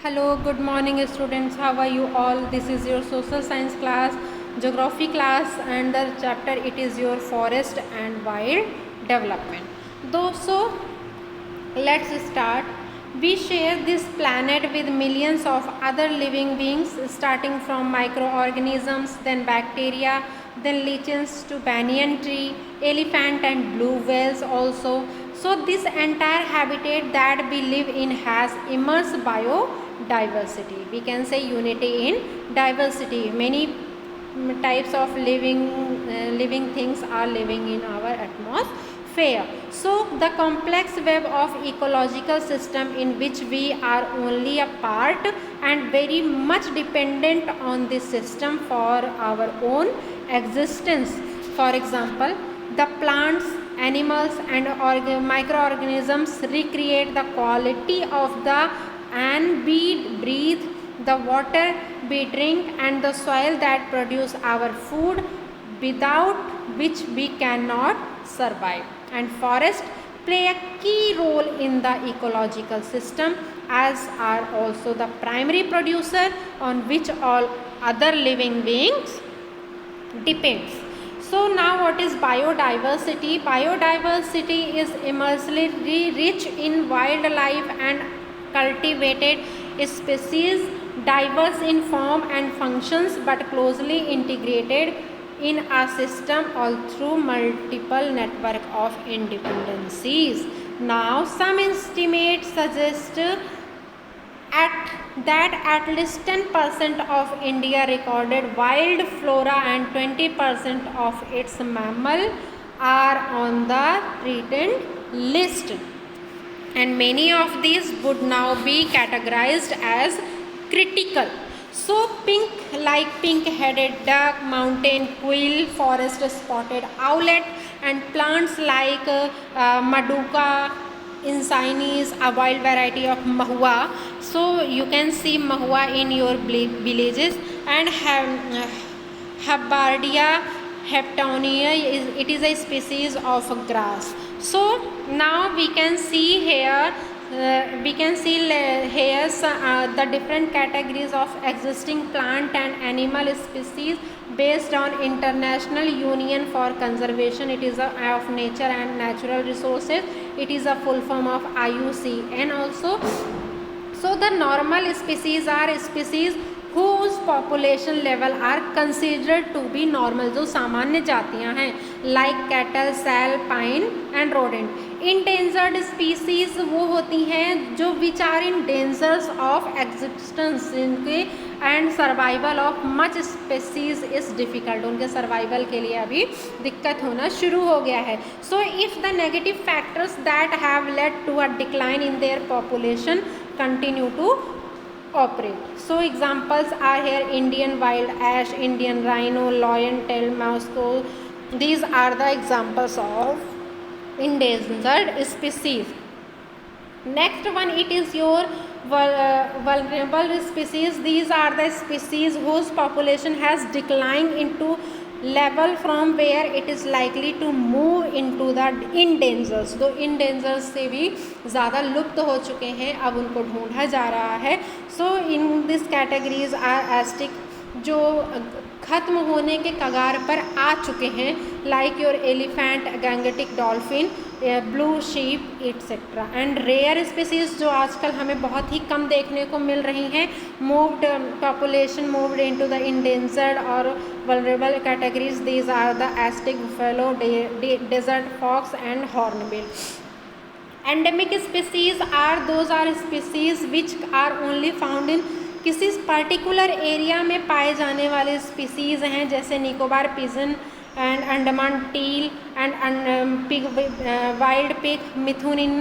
Hello, good morning students. How are you all? This is your social science class, geography class, and the chapter it is your forest and wild development. So let's start. We share this planet with millions of other living beings, starting from microorganisms, then bacteria, then lichens to banyan tree, elephant and blue whales also. So this entire habitat that we live in has immense biodiversity. We can say unity in diversity. Many types of living things are living in our atmosphere. So the complex web of ecological system in which we are only a part and very much dependent on this system for our own existence. For example, the plants, animals and microorganisms recreate the quality of the air we breathe, the water we drink and the soil that produce our food, without which we cannot survive. And forests play a key role in the ecological system, as are also the primary producer on which all other living beings depends. So now what is biodiversity? Biodiversity is immensely rich in wildlife and cultivated species, diverse in form and functions but closely integrated in a system all through multiple network of interdependencies. Now some estimates suggest at least 10% of India recorded wild flora and 20% of its mammal are on the threatened list, and many of these would now be categorized as critical. So pink-headed duck, mountain quail, forest spotted owlet and plants like maduka insignis, a wild variety of mahua. So you can see mahua in your villages, and Habardia heptonia it is a species of grass. So now we can see here the different categories of existing plant and animal species based on International Union for Conservation. It is of Nature and Natural Resources. It is a full form of IUCN also. So the normal species are species whose population level are considered to be normal, जो सामान्य जातियाँ हैं, like cattle, seal, pine and rodent. Endangered species वो होती हैं जो which are in dangers of existence, इनके and survival of much species is difficult, उनके survival के लिए अभी दिक्कत होना शुरू हो गया है. So if the negative factors that have led to a decline in their population continue to operate. So examples are here: Indian wild ash, Indian rhino, lion tail mouse. These are the examples of endangered species. Next one, it is your vulnerable species. These are the species whose population has declined into level from where it is likely to move into the endangers. तो endangers से भी ज़्यादा लुप्त हो चुके हैं, अब उनको ढूंढा जा रहा है. So in this categories are astic, जो ख़त्म होने के कगार पर आ चुके हैं, like your elephant, gangetic dolphin, blue sheep etcetera. And rare species जो आजकल हमें बहुत ही कम देखने को मिल रही हैं, moved population moved into the endangered और vulnerable categories. These are the Asiatic, buffalo, desert fox and hornbill. Endemic species are those are species which are only found in किसी पर्टिकुलर एरिया में पाए जाने वाले स्पीसीज हैं, जैसे Nicobar pigeon and Andaman teal and wild pig, mithun in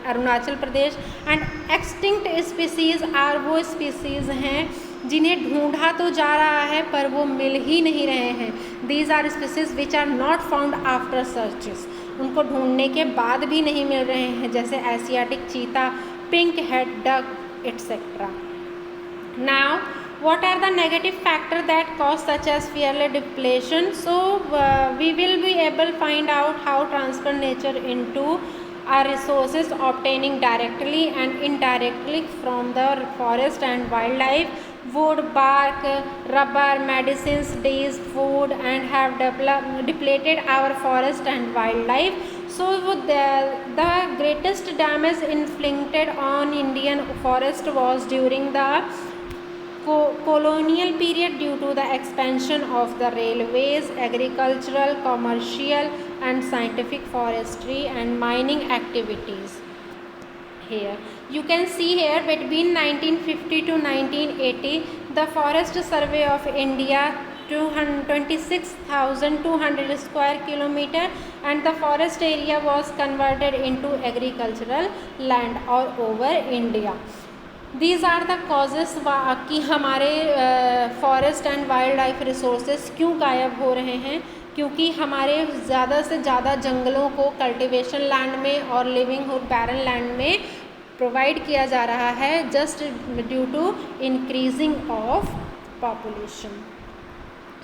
Arunachal Pradesh. And extinct species are वो species हैं जिन्हें ढूंढा तो जा रहा है पर वो मिल ही नहीं रहे हैं. These are species which are not found after searches, उनको ढूंढने के बाद भी नहीं मिल रहे हैं, जैसे Asiatic cheetah, pink head duck etcetera. Now what are the negative factors that cause such as fearless depletion? So we will be able to find out how transfer nature into are resources obtaining directly and indirectly from the forest and wildlife. Wood, bark, rubber, medicines, days, food, and have depleted our forest and wildlife. So the greatest damage inflicted on Indian forest was during the colonial period due to the expansion of the railways, agricultural, commercial, and scientific forestry and mining activities. Here you can see here between 1950 to 1980 the Forest Survey of India 26,200 square kilometer and the forest area was converted into agricultural land all over India. These are the causes कि हमारे forest and wild life resources क्यों गायब हो रहे हैं, क्योंकि हमारे ज़्यादा से ज़्यादा जंगलों को कल्टीवेशन लैंड में और लिविंगहुड बैरन लैंड में प्रोवाइड किया जा रहा है just due to increasing of population.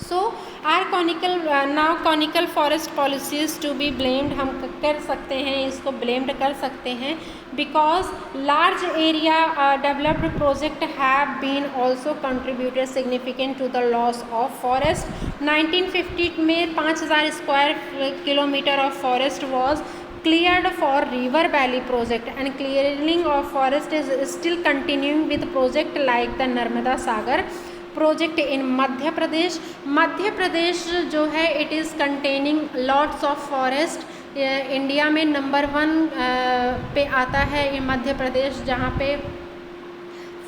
So are conical forest policies to be blamed, हम कर सकते हैं इसको ब्लेम्ड कर सकते हैं because large area developed project have been also contributed significant to the loss of forest. 1950 में 5,000 square kilometre of forest was cleared for river valley project and clearing of forest is still continuing with project like the Narmada Sagar project in Madhya Pradesh. Madhya Pradesh जो है it is containing lots of forest. India में number 1 पे आता है ये मध्य प्रदेश जहाँ पे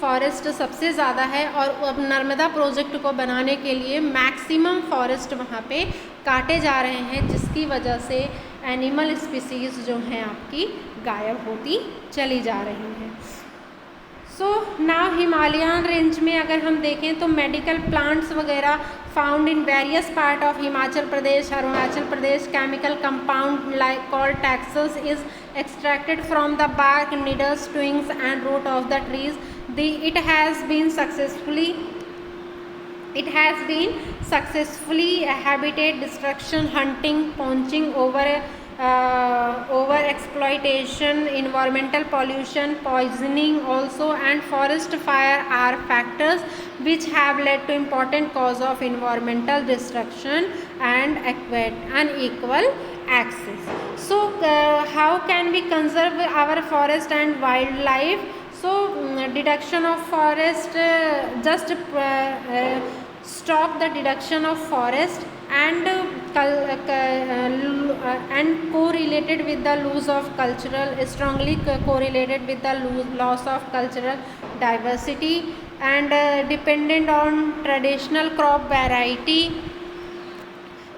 forest सबसे ज़्यादा है और अब नर्मदा प्रोजेक्ट को बनाने के लिए मैक्सिमम फॉरेस्ट वहाँ पे काटे जा रहे हैं जिसकी वजह से एनिमल स्पीसीज़ जो हैं आपकी गायब होती चली जा रही हैं. सो नाउ हिमालयन रेंज में अगर हम देखें तो मेडिकल प्लांट्स वगैरह found in various part of Himachal Pradesh, Arunachal Pradesh. Chemical compound like called taxus is extracted from the bark, needles, twigs and root of the trees. It has been successfully habitat destruction, hunting, poaching, over exploitation, environmental pollution, poisoning also, and forest fire are factors which have led to important cause of environmental destruction and unequal access. So how can we conserve our forest and wildlife? So deduction of forest, just stop the deduction of forest and correlated with the loss of cultural, strongly correlated with the loss of cultural diversity and dependent on traditional crop variety.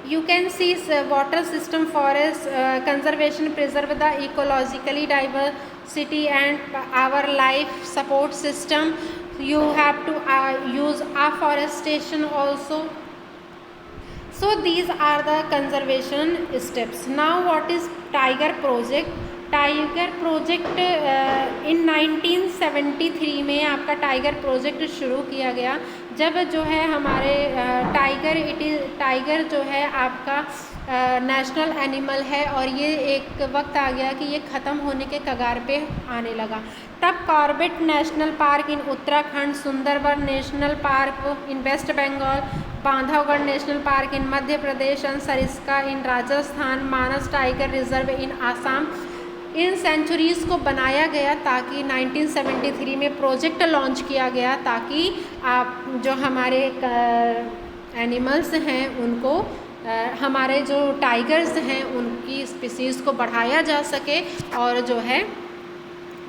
You can see water system forest conservation preserve the ecologically diversity and our life support system. You have to use afforestation also. So these are the conservation steps. Now what is Tiger project? Tiger project in 1973 में आपका tiger project शुरू किया गया जब जो है हमारे tiger जो है आपका नेशनल एनिमल है और ये एक वक्त आ गया कि ये ख़त्म होने के कगार पे आने लगा. तब Corbett National Park in Uttarakhand, Sundarban National Park in West Bengal, Bandhavgarh National Park in Madhya Pradesh and Sariska in Rajasthan, Manas tiger reserve in Assam, इन सेंचुरीज़ को बनाया गया ताकि 1973 में प्रोजेक्ट लॉन्च किया गया ताकि आप जो हमारे एनिमल्स हैं उनको हमारे जो टाइगर्स हैं उनकी स्पीसीज़ को बढ़ाया जा सके और जो है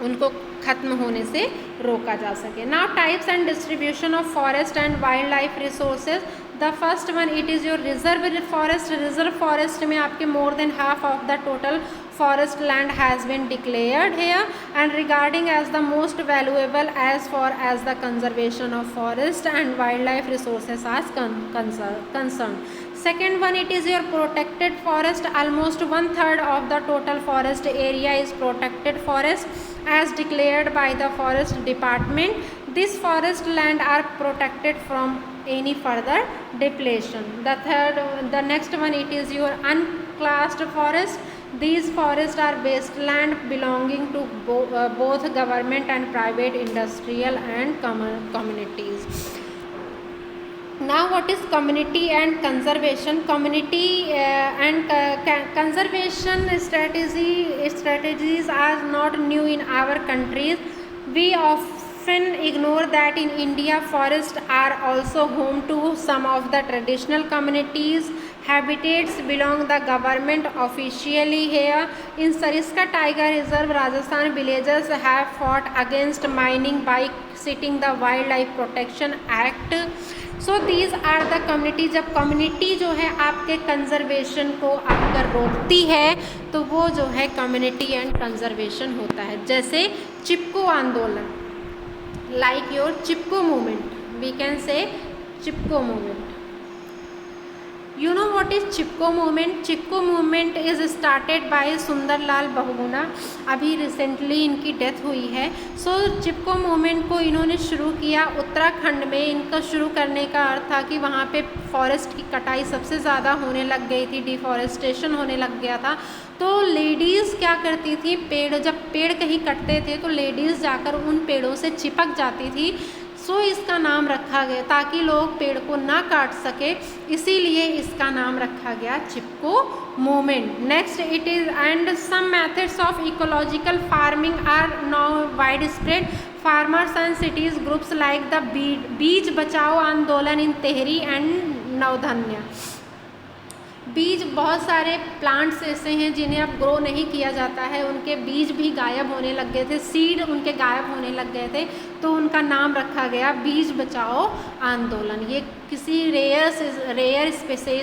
उनको ख़त्म होने से रोका जा सके. Now types and distribution of forest and wild life resources. The first one it is your reserve forest. Reserve forest में आपके more than half of the total forest land has been declared here and regarding as the most valuable as far as the conservation of forest and wildlife resources are concerned. Second one, it is your protected forest. Almost 1/3 of the total forest area is protected forest as declared by the forest department. This forest land are protected from any further depletion. The next one, it is your unclassed forest. These forests are wasteland belonging to both government and private industrial and communities. Now what is community and conservation? Community and conservation strategies are not new in our countries. We often ignore that in India forests are also home to some of the traditional communities. Habitats belong the government officially here. In Sariska Tiger Reserve, Rajasthan villagers have fought against mining by citing the Wildlife Protection Act. So these are the community. जब community जो है आपके conservation को अगर रोकती है तो वो जो है कम्युनिटी एंड कंजर्वेशन होता है. जैसे चिपको आंदोलन, like your Chipko movement, we can say Chipko movement. You know what is Chipko movement? Chipko movement is started by Sundarlal Bahuguna. अभी रिसेंटली इनकी डेथ हुई है. सो चिपको मूवमेंट को इन्होंने शुरू किया उत्तराखंड में. इनका शुरू करने का अर्थ था कि वहाँ पे फॉरेस्ट की कटाई सबसे ज़्यादा होने लग गई थी, डिफॉरेस्टेशन होने लग गया था. तो लेडीज़ क्या करती थी, जब पेड़ कहीं कटते थे तो लेडीज़ जाकर उन पेड़ों से चिपक जाती थी. सो इसका नाम रखा गया ताकि लोग पेड़ को ना काट सके, इसीलिए इसका नाम रखा गया Chipko movement. Next it is and some methods of ecological farming are now widespread. Farmers and cities groups like the Beej Bachao आंदोलन इन तेहरी एंड नवधन्या. बीज, बहुत सारे प्लांट्स ऐसे हैं जिन्हें अब ग्रो नहीं किया जाता है, उनके बीज भी गायब होने लग गए थे, सीड उनके गायब होने लग गए थे, तो उनका नाम रखा गया बीज बचाओ आंदोलन. ये किसी रेयर स्पेस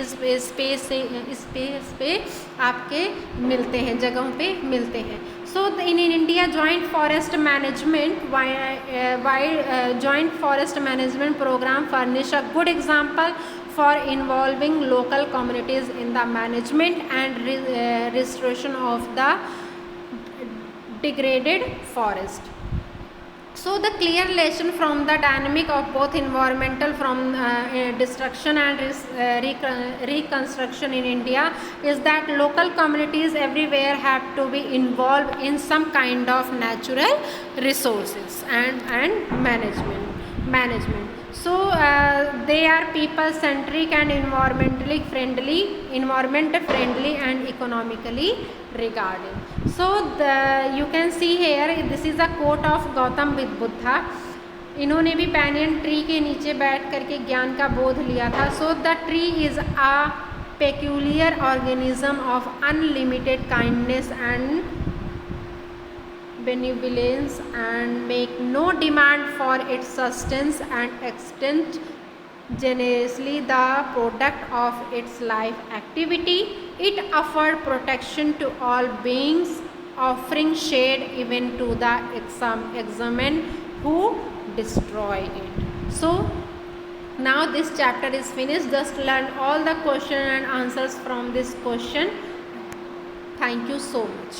पे आपके मिलते हैं, जगहों पे मिलते हैं. So in India joint forest management programme furnish a good example for involving local communities in the management and restoration of the degraded forest. So the clear lesson from the dynamic of both environmental destruction and reconstruction in India is that local communities everywhere have to be involved in some kind of natural resources and management. So they are people centric and environment friendly and economically regarded. So you can see here, this is a quote of Gautam Buddha. इन्होंने भी पैनियन tree के नीचे बैठ करके ज्ञान का बोध लिया था. So the tree is a peculiar organism of unlimited kindness and benevolence and make no demand for its sustenance and extend generously the product of its life activity. It offered protection to all beings, offering shade even to the examen who destroy it. So now this chapter is finished. Just learn all the question and answers from this question. Thank you so much.